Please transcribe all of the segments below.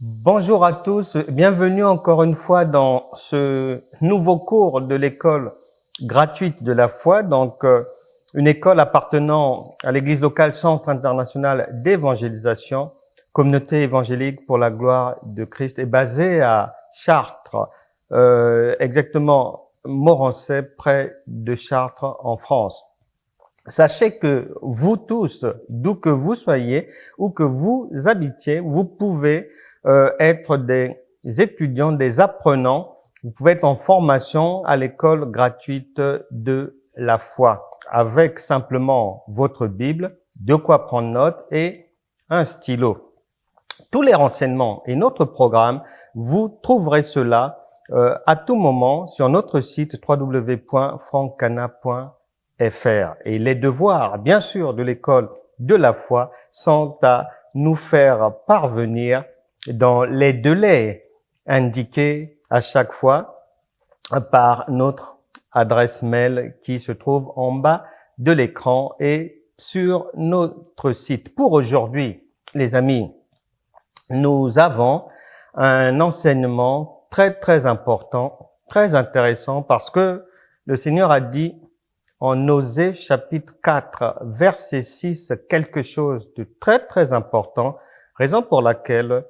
Bonjour à tous, bienvenue encore une fois dans ce nouveau cours de l'école gratuite de la foi, donc une école appartenant à l'église locale Centre international d'évangélisation, communauté évangélique pour la gloire de Christ, est basée à Chartres, exactement Morancet, près de Chartres en France. Sachez que vous tous, d'où que vous soyez, où que vous habitiez, vous pouvez être des étudiants, des apprenants. Vous pouvez être en formation à l'école gratuite de la foi avec simplement votre Bible, de quoi prendre note et un stylo. Tous les renseignements et notre programme, vous trouverez cela à tout moment sur notre site www.francana.fr. Et les devoirs, bien sûr, de l'école de la foi sont à nous faire parvenir dans les délais indiqués à chaque fois par notre adresse mail qui se trouve en bas de l'écran et sur notre site. Pour aujourd'hui, les amis, nous avons un enseignement très important, très intéressant parce que le Seigneur a dit en Osée chapitre 4, verset 6, quelque chose de très important, raison pour laquelle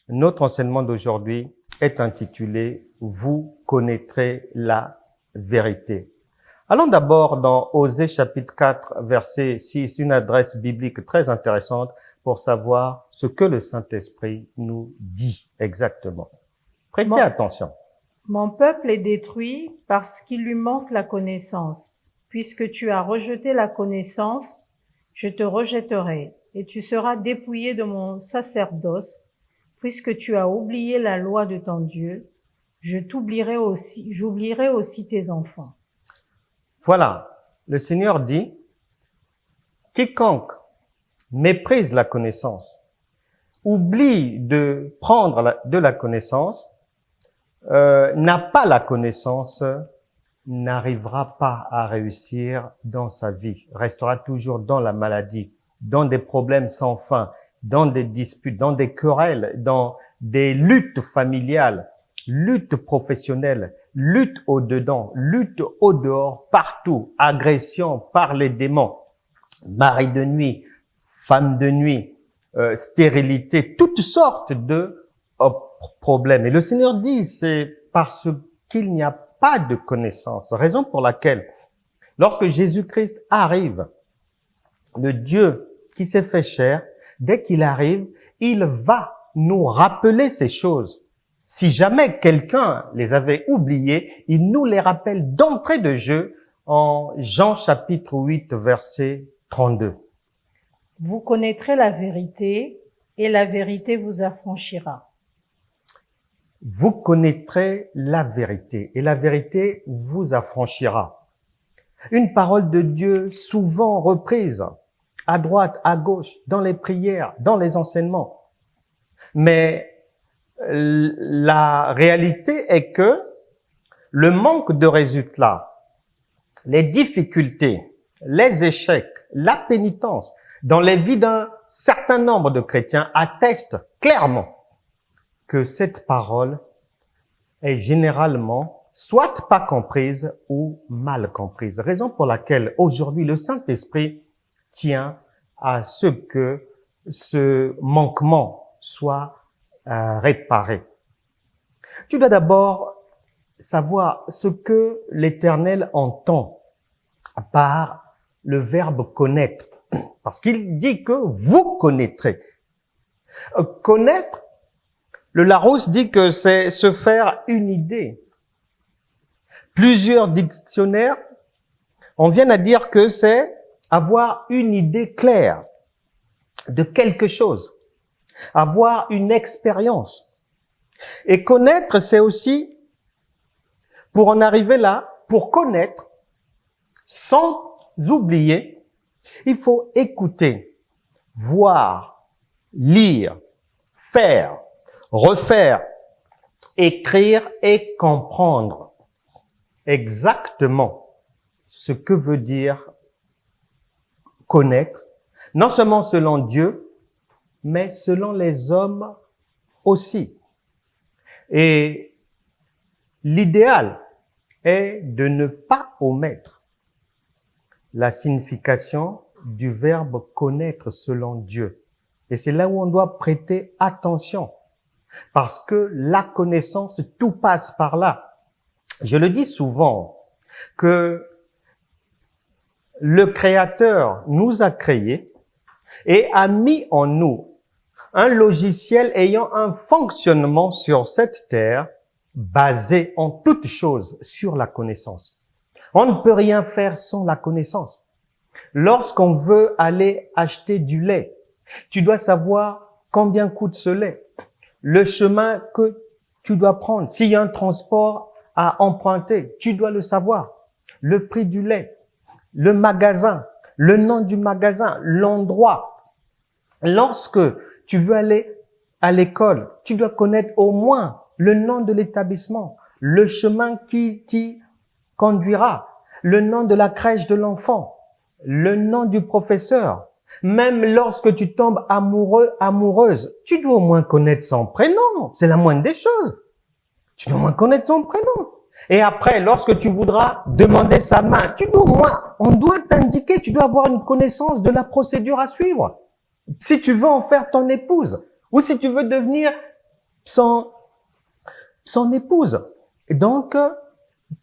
notre enseignement d'aujourd'hui est intitulé « Vous connaîtrez la vérité ». Allons d'abord dans Osée chapitre 4, verset 6, une adresse biblique très intéressante pour savoir ce que le Saint-Esprit nous dit exactement. Prêtez attention. Mon peuple est détruit parce qu'il lui manque la connaissance. Puisque tu as rejeté la connaissance, je te rejetterai, et tu seras dépouillé de mon sacerdoce. Puisque tu as oublié la loi de ton Dieu, j'oublierai aussi tes enfants. Voilà, le Seigneur dit, quiconque méprise la connaissance, oublie de prendre de la connaissance, n'a pas la connaissance, n'arrivera pas à réussir dans sa vie, restera toujours dans la maladie, dans des problèmes sans fin, dans des disputes, dans des querelles, dans des luttes familiales, luttes professionnelles, luttes au-dedans, luttes au-dehors, partout, agression par les démons, mari de nuit, femme de nuit, stérilité, toutes sortes de problèmes. Et le Seigneur dit, c'est parce qu'il n'y a pas de connaissance, raison pour laquelle, lorsque Jésus-Christ arrive, le Dieu qui s'est fait chair, dès qu'il arrive, il va nous rappeler ces choses. Si jamais quelqu'un les avait oubliées, il nous les rappelle d'entrée de jeu en Jean chapitre 8, verset 32. Vous connaîtrez la vérité et la vérité vous affranchira. Vous connaîtrez la vérité et la vérité vous affranchira. Une parole de Dieu souvent reprise à droite, à gauche, dans les prières, dans les enseignements. Mais la réalité est que le manque de résultats, les difficultés, les échecs, la pénitence dans les vies d'un certain nombre de chrétiens attestent clairement que cette parole est généralement soit pas comprise ou mal comprise. Raison pour laquelle aujourd'hui le Saint-Esprit tient à ce que ce manquement soit réparé. Tu dois d'abord savoir ce que l'Éternel entend par le verbe connaître, parce qu'il dit que vous connaîtrez. Connaître, le Larousse dit que c'est se faire une idée. Plusieurs dictionnaires en viennent à dire que c'est avoir une idée claire de quelque chose, avoir une expérience. Et connaître, c'est aussi, pour en arriver là, pour connaître, sans oublier, il faut écouter, voir, lire, faire, refaire, écrire et comprendre exactement ce que veut dire connaître, non seulement selon Dieu, mais selon les hommes aussi. Et l'idéal est de ne pas omettre la signification du verbe connaître selon Dieu. Et c'est là où on doit prêter attention. Parce que la connaissance, tout passe par là. Je le dis souvent que le Créateur nous a créés et a mis en nous un logiciel ayant un fonctionnement sur cette terre basé en toutes choses sur la connaissance. On ne peut rien faire sans la connaissance. Lorsqu'on veut aller acheter du lait, tu dois savoir combien coûte ce lait, le chemin que tu dois prendre. S'il y a un transport à emprunter, tu dois le savoir. Le prix du lait, le magasin, le nom du magasin, l'endroit. Lorsque tu veux aller à l'école, tu dois connaître au moins le nom de l'établissement, le chemin qui t'y conduira, le nom de la crèche de l'enfant, le nom du professeur. Même lorsque tu tombes amoureux, amoureuse, tu dois au moins connaître son prénom. C'est la moindre des choses. Tu dois au moins connaître son prénom. Et après, lorsque tu voudras demander sa main, tu dois au moins, on doit t'indiquer, tu dois avoir une connaissance de la procédure à suivre. Si tu veux en faire ton épouse, ou si tu veux devenir son épouse. Et donc,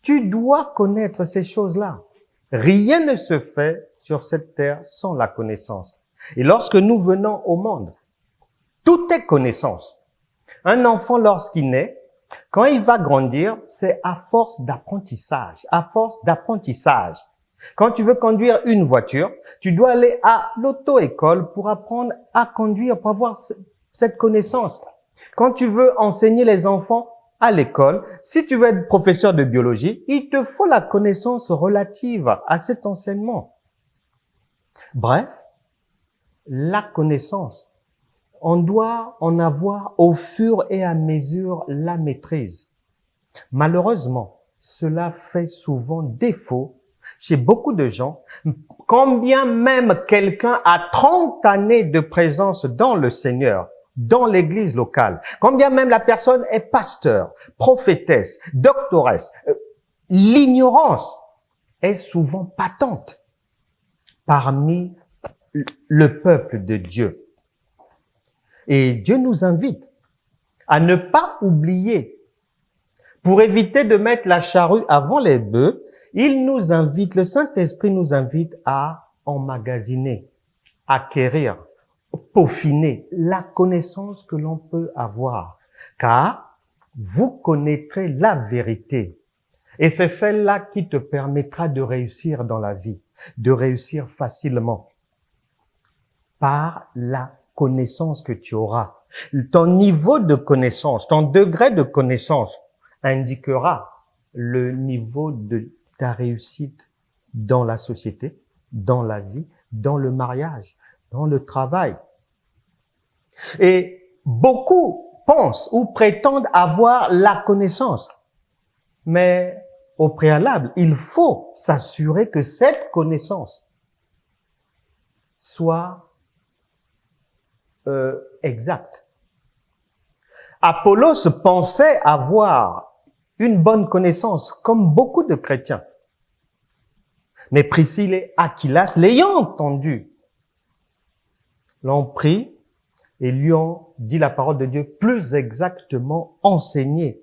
tu dois connaître ces choses-là. Rien ne se fait sur cette terre sans la connaissance. Et lorsque nous venons au monde, tout est connaissance. Un enfant, lorsqu'il naît, quand il va grandir, c'est à force d'apprentissage, à force d'apprentissage. Quand tu veux conduire une voiture, tu dois aller à l'auto-école pour apprendre à conduire, pour avoir cette connaissance. Quand tu veux enseigner les enfants à l'école, si tu veux être professeur de biologie, il te faut la connaissance relative à cet enseignement. Bref, la connaissance, on doit en avoir au fur et à mesure la maîtrise. Malheureusement, cela fait souvent défaut chez beaucoup de gens, combien même quelqu'un a 30 années de présence dans le Seigneur, dans l'église locale, combien même la personne est pasteur, prophétesse, doctoresse, l'ignorance est souvent patente parmi le peuple de Dieu. Et Dieu nous invite à ne pas oublier, pour éviter de mettre la charrue avant les bœufs, il nous invite, le Saint-Esprit nous invite à emmagasiner, acquérir, peaufiner la connaissance que l'on peut avoir. Car vous connaîtrez la vérité. Et c'est celle-là qui te permettra de réussir dans la vie, de réussir facilement. Par la connaissance que tu auras. Ton niveau de connaissance, ton degré de connaissance indiquera le niveau de ta réussite dans la société, dans la vie, dans le mariage, dans le travail. Et beaucoup pensent ou prétendent avoir la connaissance. Mais au préalable, il faut s'assurer que cette connaissance soit exacte. Apollos pensait avoir une bonne connaissance, comme beaucoup de chrétiens. Mais Priscille et Aquilas, l'ayant entendu, l'ont pris et lui ont dit la parole de Dieu, plus exactement enseigné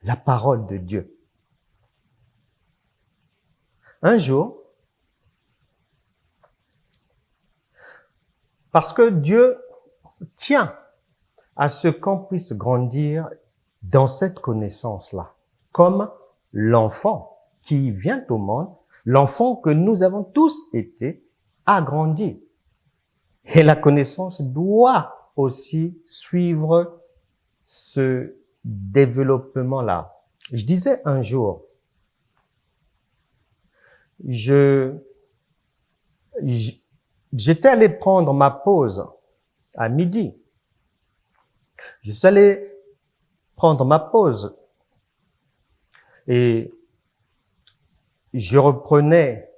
la parole de Dieu. Un jour, parce que Dieu tient à ce qu'on puisse grandir dans cette connaissance-là, comme l'enfant qui vient au monde, l'enfant que nous avons tous été, a grandi. Et la connaissance doit aussi suivre ce développement-là. Je disais un jour j'étais allé prendre ma pause à midi. Je suis allé prendre ma pause et je reprenais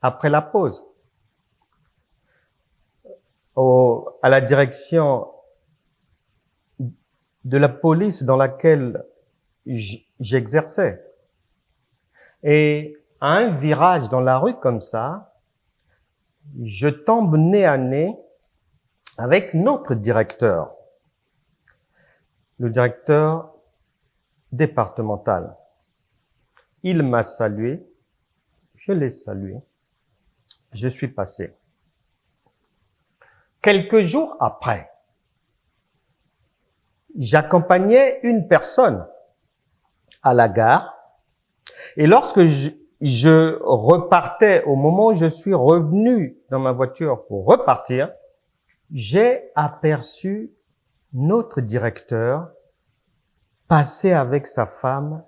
après la pause à la direction de la police dans laquelle j'exerçais. Et à un virage dans la rue comme ça, je tombe nez à nez avec notre directeur, le directeur départemental. Il m'a salué, je l'ai salué, je suis passé. Quelques jours après, j'accompagnais une personne à la gare et lorsque je repartais, au moment où je suis revenu dans ma voiture pour repartir, j'ai aperçu notre directeur passer avec sa femme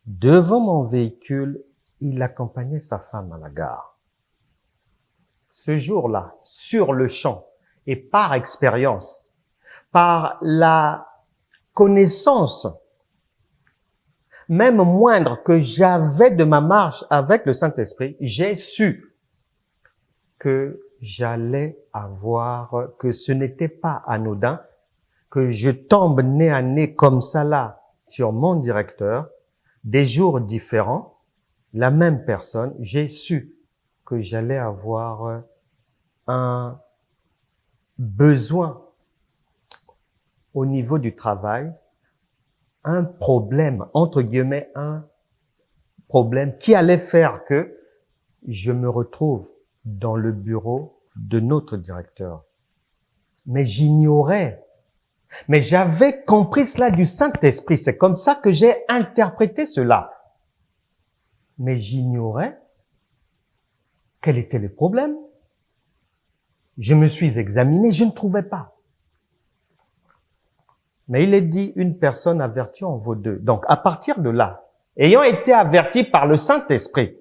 devant mon véhicule. Il accompagnait sa femme à la gare. Ce jour-là, sur le champ et par expérience, par la connaissance même moindre que j'avais de ma marche avec le Saint-Esprit, j'ai su que j'allais avoir, que ce n'était pas anodin, que je tombe nez à nez comme ça là sur mon directeur, des jours différents, la même personne, j'ai su que j'allais avoir un besoin au niveau du travail, un problème, entre guillemets, un problème qui allait faire que je me retrouve dans le bureau de notre directeur. Mais j'ignorais. Mais j'avais compris cela du Saint-Esprit. C'est comme ça que j'ai interprété cela. Mais j'ignorais quel était le problème. Je me suis examiné, je ne trouvais pas. Mais il est dit, une personne avertie en vaut deux. Donc, à partir de là, ayant été averti par le Saint-Esprit,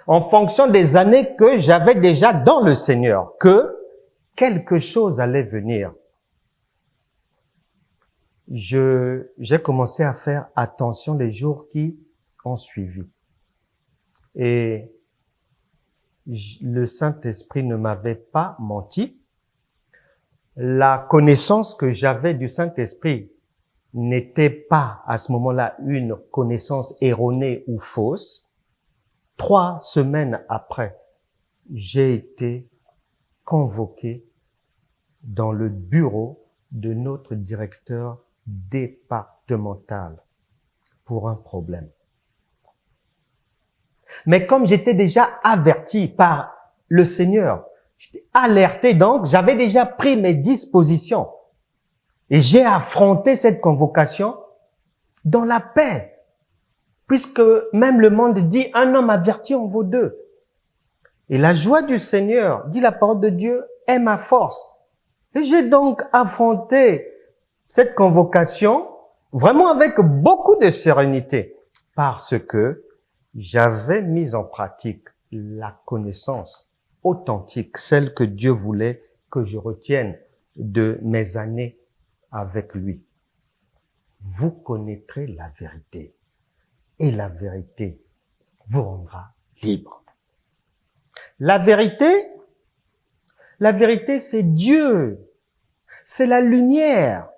en fonction des années que j'avais déjà dans le Seigneur, que quelque chose allait venir, j'ai commencé à faire attention les jours qui ont suivi. Et le Saint-Esprit ne m'avait pas menti. La connaissance que j'avais du Saint-Esprit n'était pas à ce moment-là une connaissance erronée ou fausse. 3 semaines après, j'ai été convoqué dans le bureau de notre directeur départemental pour un problème. Mais comme j'étais déjà averti par le Seigneur, j'étais alerté, donc j'avais déjà pris mes dispositions. Et j'ai affronté cette convocation dans la paix. Puisque même le monde dit, un homme averti en vaut deux. Et la joie du Seigneur, dit la parole de Dieu, est ma force. Et j'ai donc affronté cette convocation vraiment avec beaucoup de sérénité. Parce que j'avais mis en pratique la connaissance authentique, celle que Dieu voulait que je retienne de mes années avec lui. Vous connaîtrez la vérité et la vérité vous rendra libre. La vérité, c'est Dieu, c'est la lumière,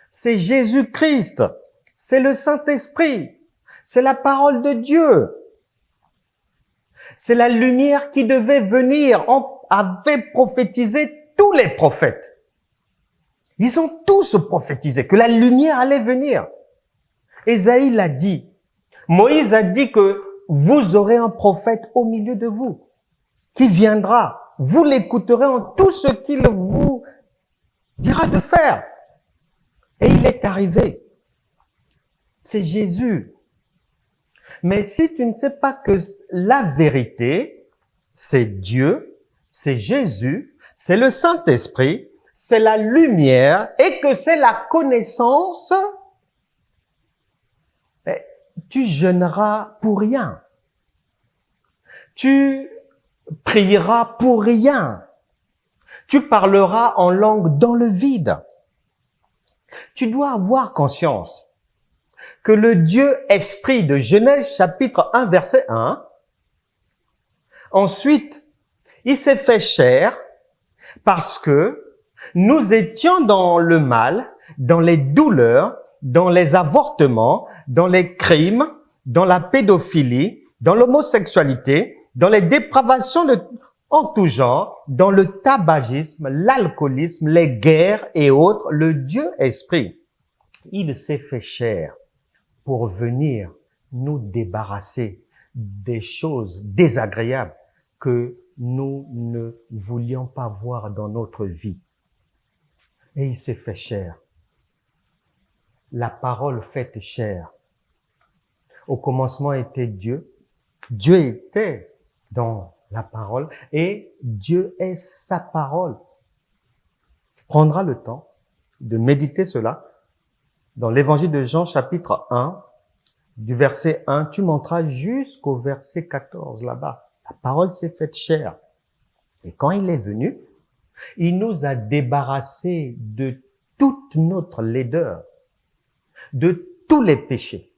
c'est Jésus-Christ, c'est le Saint-Esprit, c'est la parole de Dieu. C'est la lumière qui devait venir. On avait prophétisé tous les prophètes. Ils ont tous prophétisé que la lumière allait venir. Ésaïe l'a dit. Moïse a dit que vous aurez un prophète au milieu de vous qui viendra. Vous l'écouterez en tout ce qu'il vous dira de faire. Et il est arrivé. C'est Jésus. Mais si tu ne sais pas que la vérité, c'est Dieu, c'est Jésus, c'est le Saint-Esprit, c'est la lumière et que c'est la connaissance, tu jeûneras pour rien. Tu prieras pour rien. Tu parleras en langue dans le vide. Tu dois avoir conscience que le Dieu esprit de Genèse chapitre 1 verset 1, ensuite, il s'est fait chair parce que nous étions dans le mal, dans les douleurs, dans les avortements, dans les crimes, dans la pédophilie, dans l'homosexualité, dans les dépravations en tout genre, dans le tabagisme, l'alcoolisme, les guerres et autres. Le Dieu esprit, il s'est fait chair pour venir nous débarrasser des choses désagréables que nous ne voulions pas voir dans notre vie. Et il s'est fait chair. La parole faite chair. Au commencement était Dieu. Dieu était dans la parole et Dieu est sa parole. Prendra le temps de méditer cela. Dans l'évangile de Jean chapitre 1, du verset 1, tu monteras jusqu'au verset 14 là-bas. La parole s'est faite chair. Et quand il est venu, il nous a débarrassés de toute notre laideur, de tous les péchés,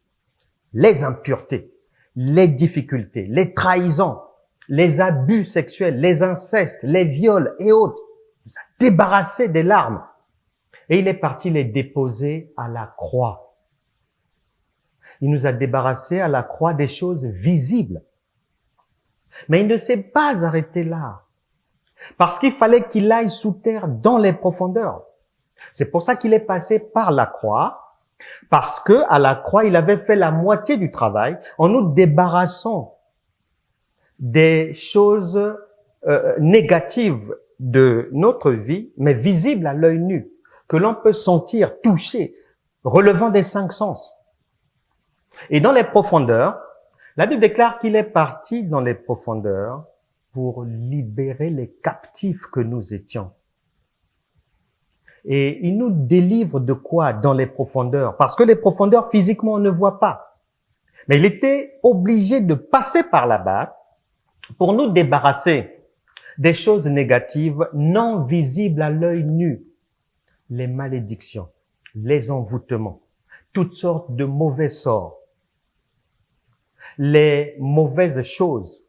les impuretés, les difficultés, les trahisons, les abus sexuels, les incestes, les viols et autres. Il nous a débarrassés des larmes. Et il est parti les déposer à la croix. Il nous a débarrassés à la croix des choses visibles. Mais il ne s'est pas arrêté là. Parce qu'il fallait qu'il aille sous terre dans les profondeurs. C'est pour ça qu'il est passé par la croix. Parce que à la croix, il avait fait la moitié du travail en nous débarrassant des choses négatives de notre vie, mais visibles à l'œil nu, que l'on peut sentir, toucher, relevant des 5 sens. Et dans les profondeurs, la Bible déclare qu'il est parti dans les profondeurs pour libérer les captifs que nous étions. Et il nous délivre de quoi dans les profondeurs? Parce que les profondeurs, physiquement, on ne voit pas. Mais il était obligé de passer par là-bas pour nous débarrasser des choses négatives non visibles à l'œil nu. Les malédictions, les envoûtements, toutes sortes de mauvais sorts, les mauvaises choses,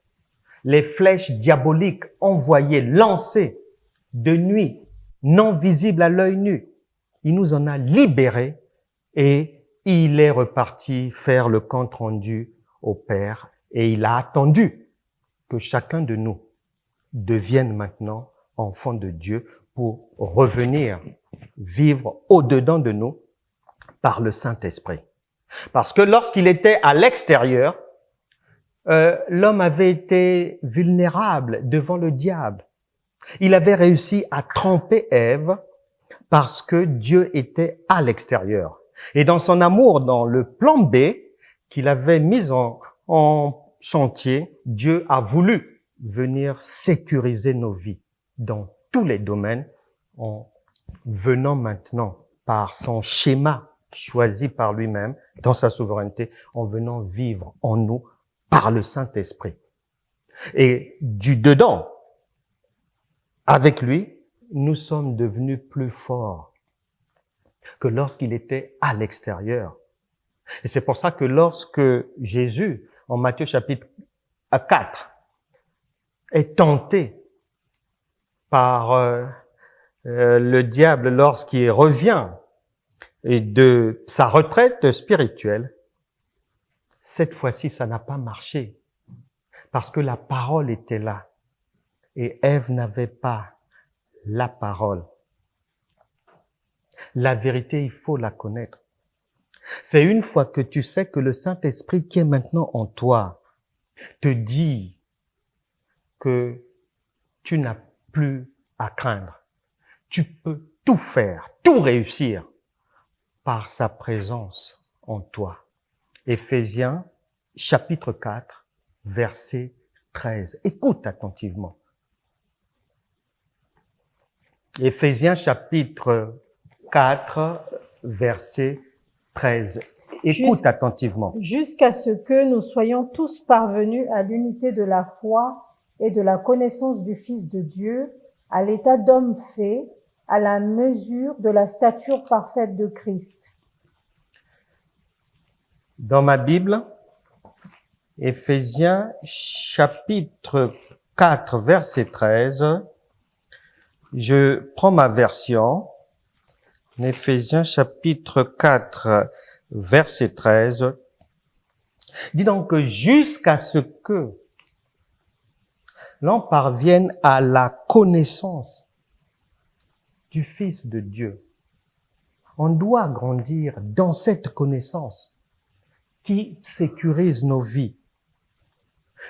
les flèches diaboliques envoyées, lancées de nuit, non visibles à l'œil nu. Il nous en a libérés et il est reparti faire le compte rendu au Père et il a attendu que chacun de nous devienne maintenant enfant de Dieu pour revenir vivre au-dedans de nous par le Saint-Esprit. Parce que lorsqu'il était à l'extérieur, l'homme avait été vulnérable devant le diable. Il avait réussi à tromper Ève parce que Dieu était à l'extérieur. Et dans son amour, dans le plan B qu'il avait mis en chantier, Dieu a voulu venir sécuriser nos vies dans tous les domaines en venant maintenant par son schéma choisi par lui-même dans sa souveraineté, en venant vivre en nous par le Saint-Esprit. Et du dedans, avec lui, nous sommes devenus plus forts que lorsqu'il était à l'extérieur. Et c'est pour ça que lorsque Jésus, en Matthieu chapitre 4, est tenté par le diable lorsqu'il revient de sa retraite spirituelle, cette fois-ci, ça n'a pas marché parce que la parole était là et Ève n'avait pas la parole. La vérité, il faut la connaître. C'est une fois que tu sais que le Saint-Esprit qui est maintenant en toi te dit que tu n'as plus à craindre. Tu peux tout faire, tout réussir par sa présence en toi. Éphésiens chapitre 4, verset 13. Écoute attentivement. Éphésiens chapitre 4, verset 13. Écoute attentivement. Jusqu'à ce que nous soyons tous parvenus à l'unité de la foi et de la connaissance du Fils de Dieu, à l'état d'homme fait, à la mesure de la stature parfaite de Christ. Dans ma Bible, Éphésiens chapitre 4, verset 13, je prends ma version. Éphésiens chapitre 4, verset 13, dit donc que jusqu'à ce que l'on parvienne à la connaissance du Fils de Dieu. On doit grandir dans cette connaissance qui sécurise nos vies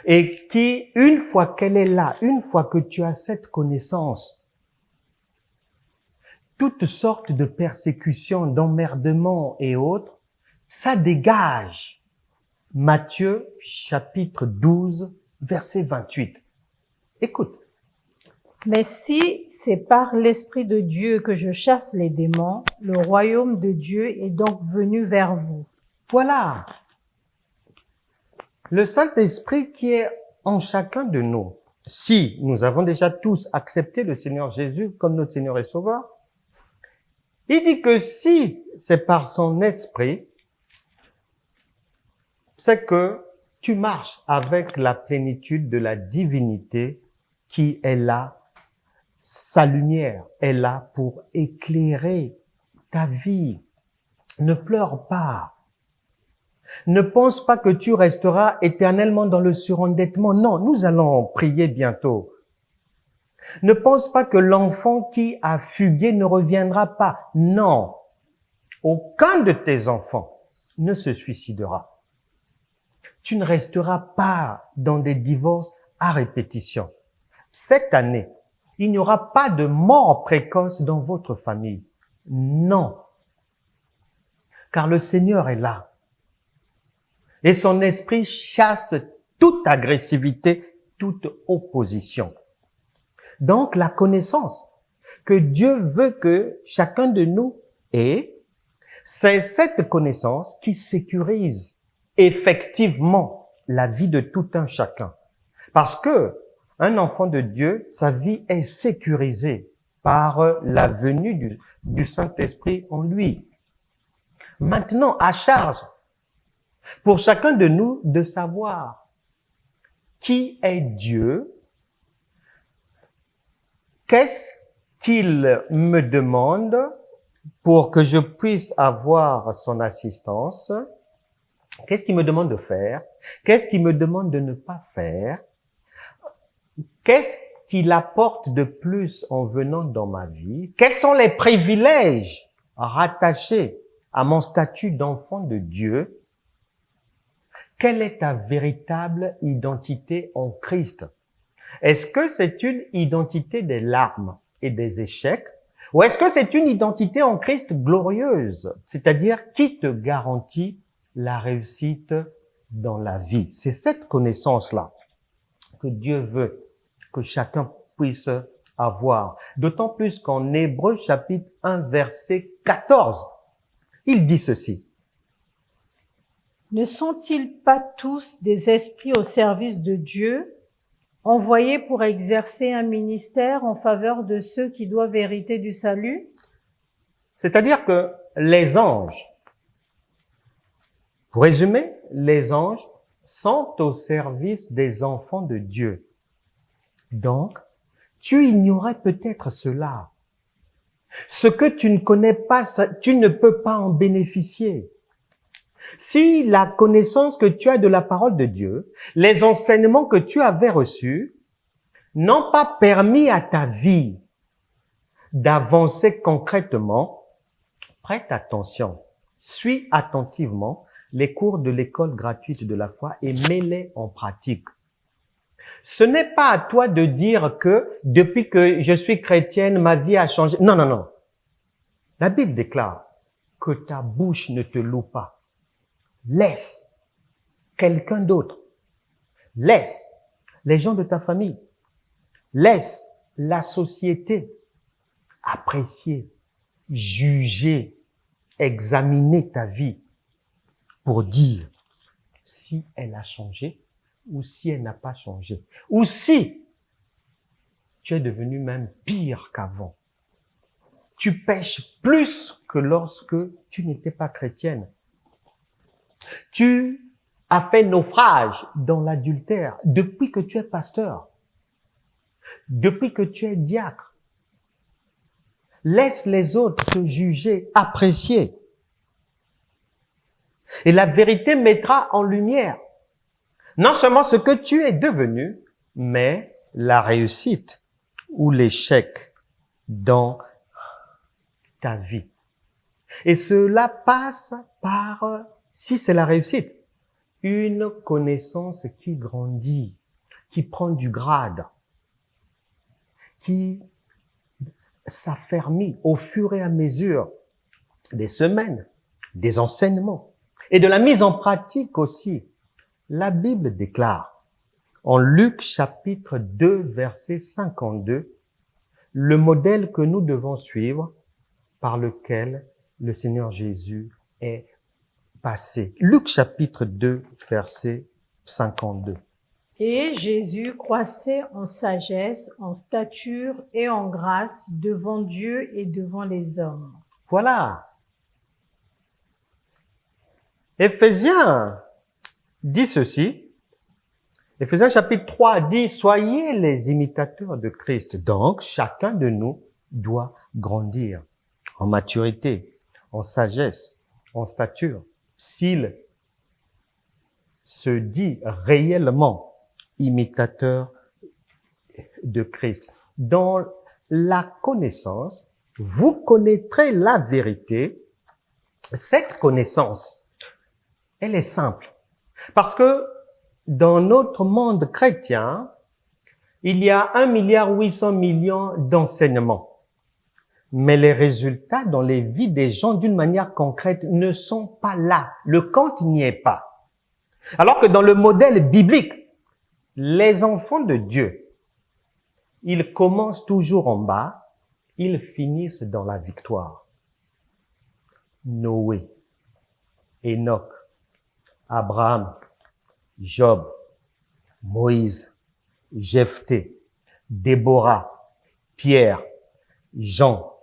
et qui, une fois qu'elle est là, une fois que tu as cette connaissance, toutes sortes de persécutions, d'emmerdements et autres, ça dégage. Matthieu chapitre 12, verset 28. Écoute. Mais si c'est par l'Esprit de Dieu que je chasse les démons, le royaume de Dieu est donc venu vers vous. Voilà. Le Saint-Esprit qui est en chacun de nous. Si nous avons déjà tous accepté le Seigneur Jésus comme notre Seigneur et Sauveur, il dit que si c'est par son esprit, c'est que tu marches avec la plénitude de la divinité qui est là. Sa lumière est là pour éclairer ta vie. Ne pleure pas. Ne pense pas que tu resteras éternellement dans le surendettement. Non, nous allons prier bientôt. Ne pense pas que l'enfant qui a fugué ne reviendra pas. Non. Aucun de tes enfants ne se suicidera. Tu ne resteras pas dans des divorces à répétition. Cette année, il n'y aura pas de mort précoce dans votre famille. Non. Car le Seigneur est là. Et son esprit chasse toute agressivité, toute opposition. Donc, la connaissance que Dieu veut que chacun de nous ait, c'est cette connaissance qui sécurise effectivement la vie de tout un chacun. Parce que un enfant de Dieu, sa vie est sécurisée par la venue du Saint-Esprit en lui. Maintenant, à charge pour chacun de nous de savoir qui est Dieu, qu'est-ce qu'il me demande pour que je puisse avoir son assistance, qu'est-ce qu'il me demande de faire, qu'est-ce qu'il me demande de ne pas faire, qu'est-ce qu'il apporte de plus en venant dans ma vie, quels sont les privilèges rattachés à mon statut d'enfant de Dieu, quelle est ta véritable identité en Christ? Est-ce que c'est une identité des larmes et des échecs? Ou est-ce que c'est une identité en Christ glorieuse? C'est-à-dire qui te garantit la réussite dans la vie? C'est cette connaissance-là que Dieu veut que chacun puisse avoir. D'autant plus qu'en Hébreux chapitre 1 verset 14, il dit ceci. Ne sont-ils pas tous des esprits au service de Dieu, envoyés pour exercer un ministère en faveur de ceux qui doivent hériter du salut? C'est-à-dire que les anges, pour résumer, les anges sont au service des enfants de Dieu. Donc, tu ignorais peut-être cela. Ce que tu ne connais pas, tu ne peux pas en bénéficier. Si la connaissance que tu as de la parole de Dieu, les enseignements que tu avais reçus, n'ont pas permis à ta vie d'avancer concrètement, prête attention, suis attentivement les cours de l'école gratuite de la foi et mets-les en pratique. Ce n'est pas à toi de dire que depuis que je suis chrétienne, ma vie a changé. Non, non, non. La Bible déclare que ta bouche ne te loue pas. Laisse quelqu'un d'autre. Laisse les gens de ta famille. Laisse la société apprécier, juger, examiner ta vie. pour dire si elle a changé ou si elle n'a pas changé. Ou si tu es devenu même pire qu'avant. Tu pêches plus que lorsque tu n'étais pas chrétienne. Tu as fait naufrage dans l'adultère depuis que tu es pasteur, depuis que tu es diacre. Laisse les autres te juger, apprécier. Et la vérité mettra en lumière non seulement ce que tu es devenu, mais la réussite ou l'échec dans ta vie. Et cela passe par, si c'est la réussite, une connaissance qui grandit, qui prend du grade, qui s'affermit au fur et à mesure des semaines, des enseignements et de la mise en pratique aussi. La Bible déclare en Luc chapitre 2 verset 52 le modèle que nous devons suivre par lequel le Seigneur Jésus est passé. Luc chapitre 2 verset 52. Et Jésus croissait en sagesse, en stature et en grâce devant Dieu et devant les hommes. Voilà. Éphésiens dit ceci. Éphésiens chapitre 3 dit, soyez les imitateurs de Christ. Donc, chacun de nous doit grandir en maturité, en sagesse, en stature. S'il se dit réellement imitateur de Christ. Dans la connaissance, vous connaîtrez la vérité. Cette connaissance, elle est simple. Parce que dans notre monde chrétien, il y a 1,8 milliard d'enseignements. Mais les résultats dans les vies des gens, d'une manière concrète, ne sont pas là. Le compte n'y est pas. Alors que dans le modèle biblique, les enfants de Dieu, ils commencent toujours en bas, ils finissent dans la victoire. Noé, Enoch, Abraham, Job, Moïse, Jephthé, Déborah, Pierre, Jean,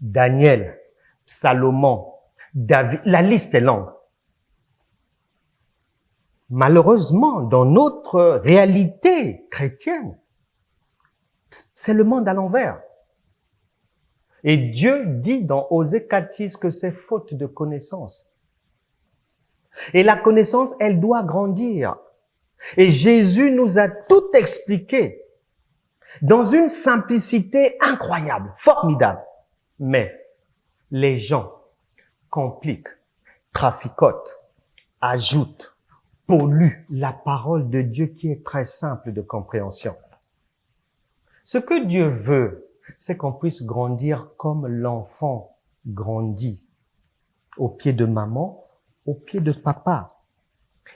Daniel, Salomon, David, la liste est longue. Malheureusement, dans notre réalité chrétienne, c'est le monde à l'envers. Et Dieu dit dans Osée 4:6 que c'est faute de connaissance. Et la connaissance, elle doit grandir. Et Jésus nous a tout expliqué dans une simplicité incroyable, formidable. Mais les gens compliquent, traficotent, ajoutent, polluent la parole de Dieu qui est très simple de compréhension. Ce que Dieu veut, c'est qu'on puisse grandir comme l'enfant grandit, au pied de maman, au pied de papa,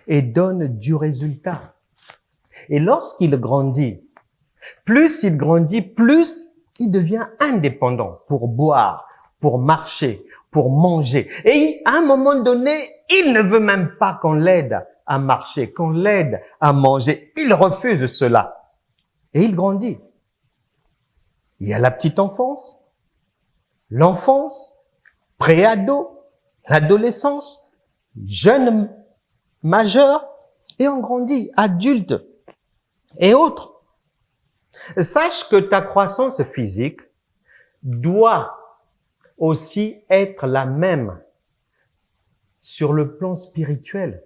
et donne du résultat. Et lorsqu'il grandit, plus il grandit, plus il devient indépendant pour boire, pour marcher, pour manger. Et à un moment donné, il ne veut même pas qu'on l'aide à marcher, qu'on l'aide à manger. Il refuse cela. Et il grandit. Il y a la petite enfance, l'enfance, préado, l'adolescence, jeune majeur, et on grandit, adulte et autres. Sache que ta croissance physique doit aussi être la même sur le plan spirituel.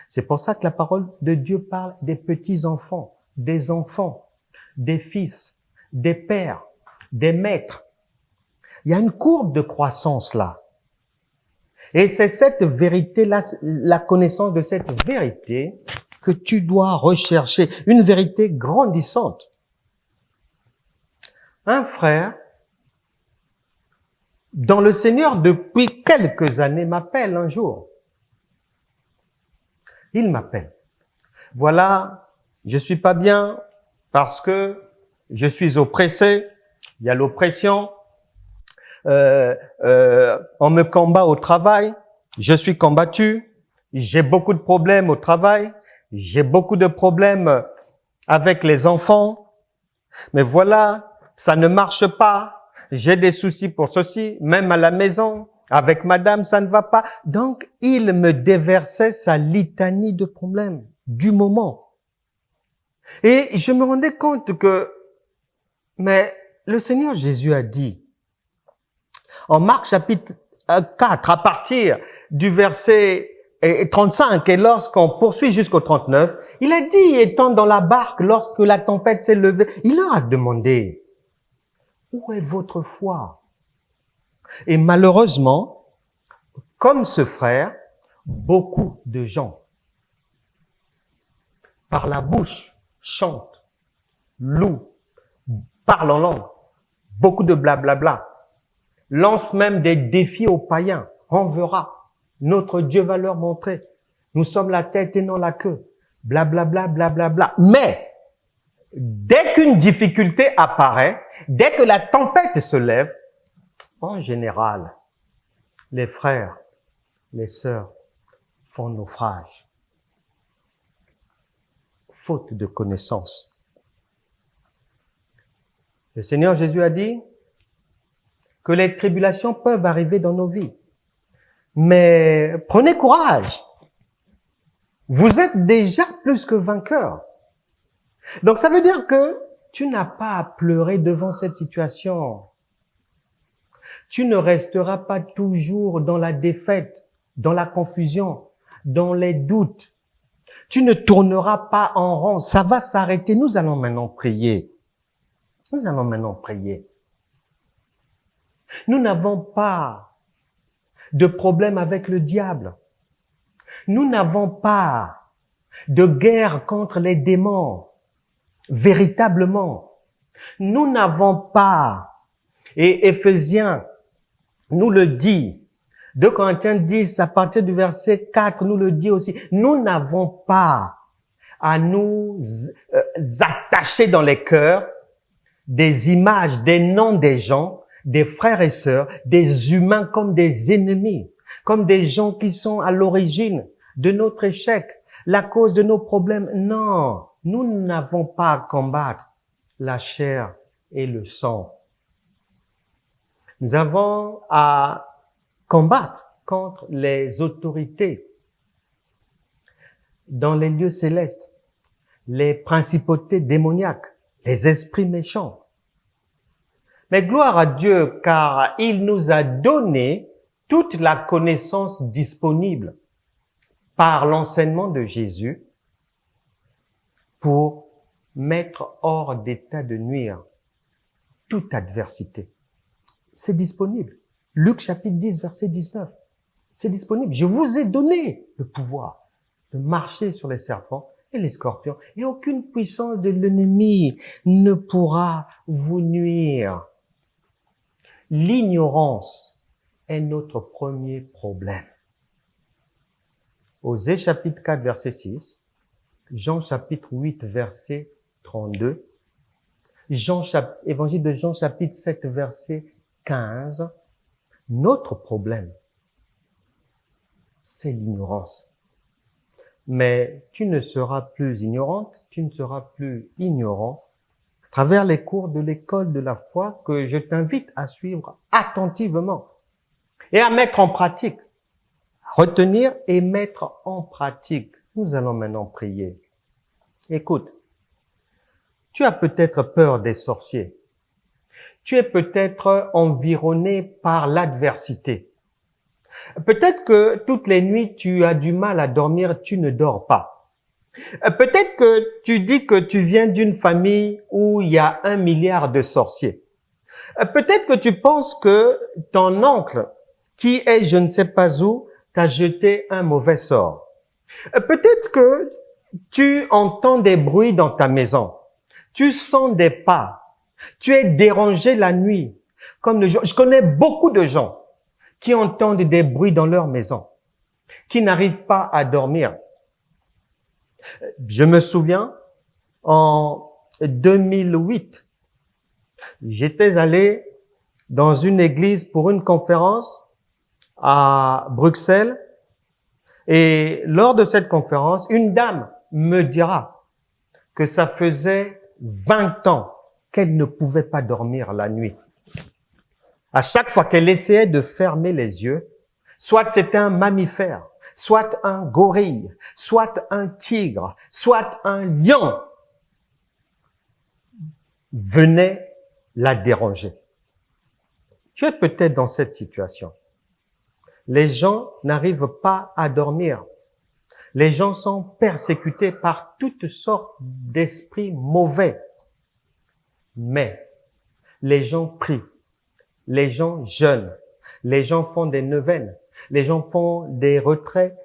C'est pour ça que la parole de Dieu parle des petits-enfants, des fils, des pères, des maîtres. Il y a une courbe de croissance là. Et c'est cette vérité-là, la connaissance de cette vérité que tu dois rechercher, une vérité grandissante. Un frère, dans le Seigneur depuis quelques années, m'appelle un jour. Il m'appelle. Voilà, je suis pas bien parce que je suis oppressé. Il y a l'oppression. On me combat au travail. Je suis combattu. j'ai beaucoup de problèmes au travail, j'ai beaucoup de problèmes avec les enfants, mais voilà, ça ne marche pas, j'ai des soucis pour ceci, même à la maison, avec madame, ça ne va pas. Donc, il me déversait sa litanie de problèmes du moment. Et je me rendais compte que, mais le Seigneur Jésus a dit, en Marc chapitre 4, à partir du verset 35, et lorsqu'on poursuit jusqu'au 39, il a dit, étant dans la barque, lorsque la tempête s'est levée, il leur a demandé, où est votre foi? Et malheureusement, comme ce frère, beaucoup de gens, par la bouche, chantent, louent, parlent en langue, beaucoup de blablabla, lancent même des défis aux païens. On verra. Notre Dieu va leur montrer. Nous sommes la tête et non la queue. Blablabla, blablabla. Mais, dès qu'une difficulté apparaît, dès que la tempête se lève, en général, les frères, les sœurs font naufrage. Faute de connaissance. Le Seigneur Jésus a dit que les tribulations peuvent arriver dans nos vies. Mais prenez courage. Vous êtes déjà plus que vainqueur. Donc ça veut dire que tu n'as pas à pleurer devant cette situation. Tu ne resteras pas toujours dans la défaite, dans la confusion, dans les doutes. Tu ne tourneras pas en rond. Ça va s'arrêter. Nous allons maintenant prier. Nous allons maintenant prier. Nous n'avons pas de problème avec le diable. Nous n'avons pas de guerre contre les démons, véritablement. Nous n'avons pas, et Éphésiens nous le dit, 2 Corinthiens 10, à partir du verset 4, nous le dit aussi, nous n'avons pas à nous attacher dans les cœurs des images, des noms des gens, des frères et sœurs, des humains comme des ennemis, comme des gens qui sont à l'origine de notre échec, la cause de nos problèmes. Non, nous n'avons pas à combattre la chair et le sang. Nous avons à combattre contre les autorités dans les lieux célestes, les principautés démoniaques, les esprits méchants. Mais gloire à Dieu, car il nous a donné toute la connaissance disponible par l'enseignement de Jésus pour mettre hors d'état de nuire toute adversité. C'est disponible. Luc chapitre 10, verset 19. C'est disponible. Je vous ai donné le pouvoir de marcher sur les serpents et les scorpions, et aucune puissance de l'ennemi ne pourra vous nuire. L'ignorance est notre premier problème. Osée chapitre 4, verset 6, Jean chapitre 8, verset 32, Évangile de Jean chapitre 7, verset 15, notre problème, c'est l'ignorance. Mais tu ne seras plus ignorante, tu ne seras plus ignorant à travers les cours de l'école de la foi que je t'invite à suivre attentivement et à mettre en pratique. Retenir et mettre en pratique. Nous allons maintenant prier. Écoute, tu as peut-être peur des sorciers. Tu es peut-être environné par l'adversité. Peut-être que toutes les nuits, tu as du mal à dormir, tu ne dors pas. Peut-être que tu dis que tu viens d'une famille où il y a 1 milliard de sorciers. Peut-être que tu penses que ton oncle, qui est je ne sais pas où, t'a jeté un mauvais sort. Peut-être que tu entends des bruits dans ta maison. Tu sens des pas. Tu es dérangé la nuit. Comme le jour. Je connais beaucoup de gens qui entendent des bruits dans leur maison, qui n'arrivent pas à dormir. Je me souviens, en 2008, j'étais allé dans une église pour une conférence à Bruxelles. Et lors de cette conférence, une dame me dira que ça faisait 20 ans qu'elle ne pouvait pas dormir la nuit. À chaque fois qu'elle essayait de fermer les yeux, soit c'était un mammifère, soit un gorille, soit un tigre, soit un lion, venait la déranger. Tu es peut-être dans cette situation. Les gens n'arrivent pas à dormir. Les gens sont persécutés par toutes sortes d'esprits mauvais. Mais les gens prient, les gens jeûnent, les gens font des neuvaines, les gens font des retraits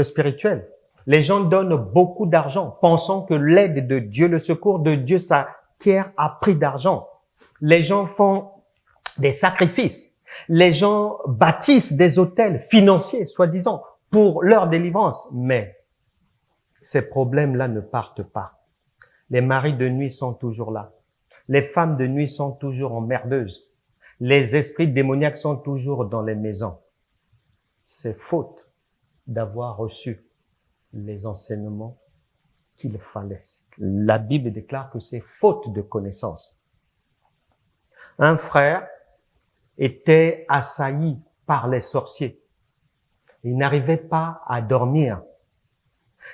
spirituels. Les gens donnent beaucoup d'argent, pensant que l'aide de Dieu, le secours de Dieu s'acquiert à prix d'argent. Les gens font des sacrifices. Les gens bâtissent des hôtels financiers, soi-disant, pour leur délivrance. Mais ces problèmes-là ne partent pas. Les maris de nuit sont toujours là. Les femmes de nuit sont toujours emmerdeuses. Les esprits démoniaques sont toujours dans les maisons. C'est faute d'avoir reçu les enseignements qu'il fallait. La Bible déclare que c'est faute de connaissance. Un frère était assailli par les sorciers. Il n'arrivait pas à dormir.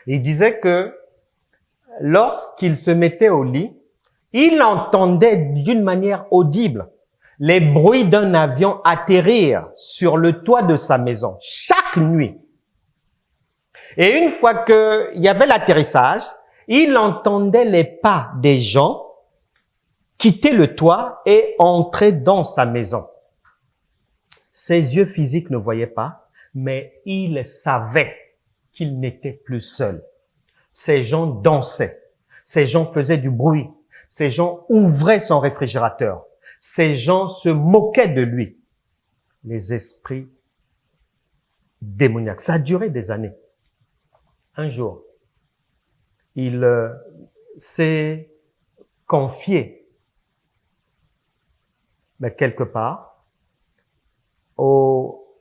Il disait que lorsqu'il se mettait au lit, il entendait d'une manière audible les bruits d'un avion atterrir sur le toit de sa maison chaque nuit. Et une fois qu'il y avait l'atterrissage, il entendait les pas des gens quitter le toit et entrer dans sa maison. Ses yeux physiques ne voyaient pas, mais il savait qu'il n'était plus seul. Ces gens dansaient, ces gens faisaient du bruit, ces gens ouvraient son réfrigérateur, ces gens se moquaient de lui. Les esprits démoniaques. Ça a duré des années. Un jour, il s'est confié, mais quelque part, au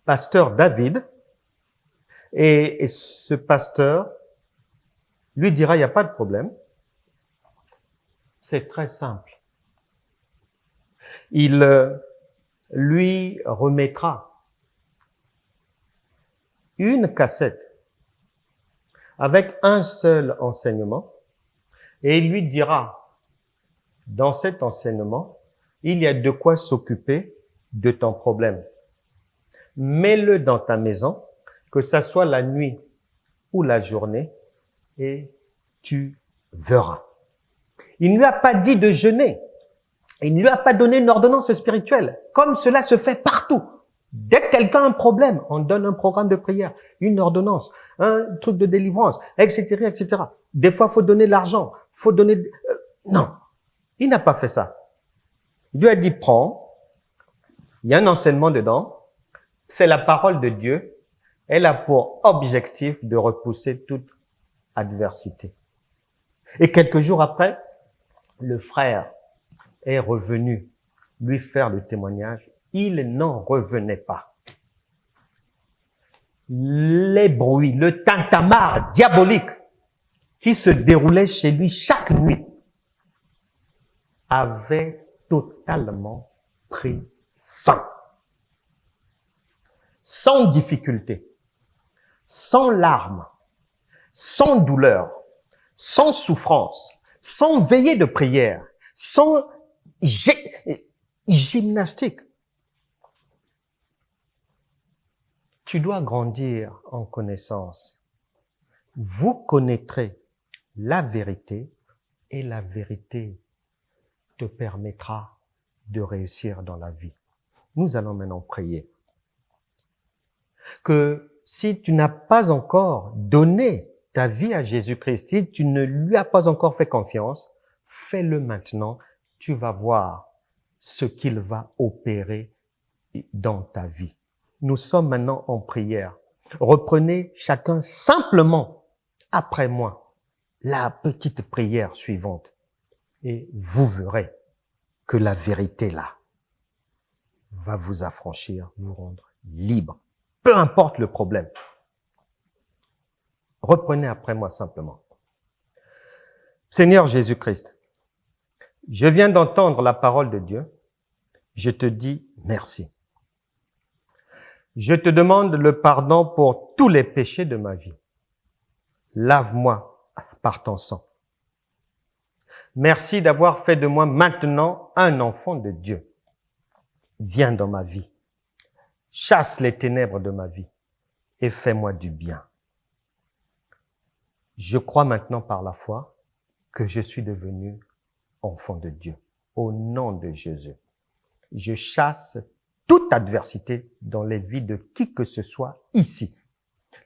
pasteur David, et ce pasteur lui dira, il n'y a pas de problème, c'est très simple. Il lui remettra une cassette avec un seul enseignement et il lui dira, dans cet enseignement, il y a de quoi s'occuper de ton problème. Mets-le dans ta maison, que ça soit la nuit ou la journée, et tu verras. Il ne lui a pas dit de jeûner. Il ne lui a pas donné une ordonnance spirituelle, comme cela se fait partout. Dès que quelqu'un a un problème, on donne un programme de prière, une ordonnance, un truc de délivrance, etc., etc. Des fois, faut donner l'argent, faut donner... Non, il n'a pas fait ça. Il lui a dit, prends, il y a un enseignement dedans, c'est la parole de Dieu, elle a pour objectif de repousser toute adversité. Et quelques jours après, le frère est revenu lui faire le témoignage. Il n'en revenait pas. Les bruits, le tintamarre diabolique qui se déroulait chez lui chaque nuit avait totalement pris fin. Sans difficulté, sans larmes, sans douleur, sans souffrance, sans veillée de prière, sans gymnastique. Tu dois grandir en connaissance. Vous connaîtrez la vérité et la vérité te permettra de réussir dans la vie. Nous allons maintenant prier. Que si tu n'as pas encore donné ta vie à Jésus-Christ, si tu ne lui as pas encore fait confiance, fais-le maintenant. Tu vas voir ce qu'il va opérer dans ta vie. Nous sommes maintenant en prière. Reprenez chacun simplement, après moi, la petite prière suivante. Et vous verrez que la vérité là va vous affranchir, vous rendre libre. Peu importe le problème. Reprenez après moi simplement. Seigneur Jésus-Christ, je viens d'entendre la parole de Dieu. Je te dis merci. Je te demande le pardon pour tous les péchés de ma vie. Lave-moi par ton sang. Merci d'avoir fait de moi maintenant un enfant de Dieu. Viens dans ma vie. Chasse les ténèbres de ma vie et fais-moi du bien. Je crois maintenant par la foi que je suis devenu enfant de Dieu. Au nom de Jésus, je chasse toute adversité dans les vies de qui que ce soit ici.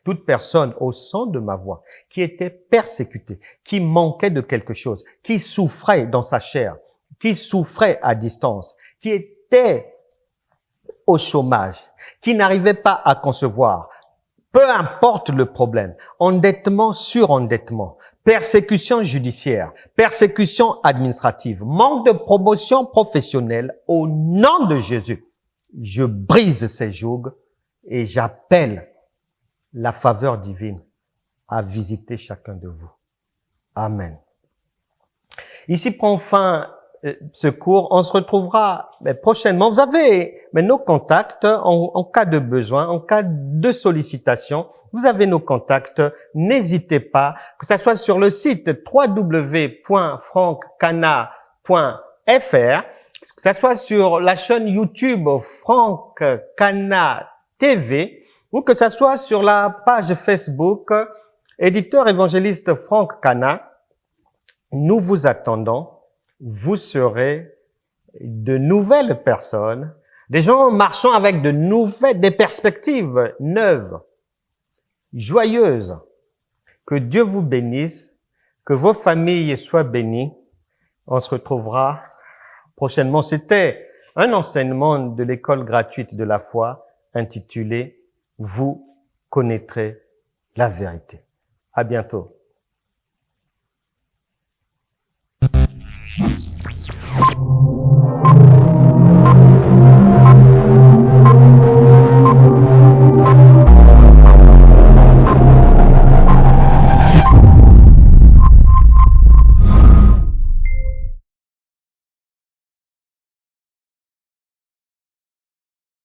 Toute personne au son de ma voix qui était persécutée, qui manquait de quelque chose, qui souffrait dans sa chair, qui souffrait à distance, qui était au chômage, qui n'arrivait pas à concevoir, peu importe le problème, endettement sur endettement, persécution judiciaire, persécution administrative, manque de promotion professionnelle, au nom de Jésus, je brise ces jougs et j'appelle la faveur divine à visiter chacun de vous. Amen. Ici prend fin ce cours. On se retrouvera prochainement. Vous avez nos contacts en cas de besoin, en cas de sollicitation. Vous avez nos contacts. N'hésitez pas, que ça soit sur le site www.francana.fr, que ça soit sur la chaîne YouTube Franck Cana TV, ou que ça soit sur la page Facebook Éditeur évangéliste Franck Cana. Nous vous attendons. Vous serez de nouvelles personnes, des gens marchant avec des perspectives neuves, joyeuses. Que Dieu vous bénisse, que vos familles soient bénies. On se retrouvera prochainement. C'était un enseignement de l'école gratuite de la foi intitulé « Vous connaîtrez la vérité ». À bientôt.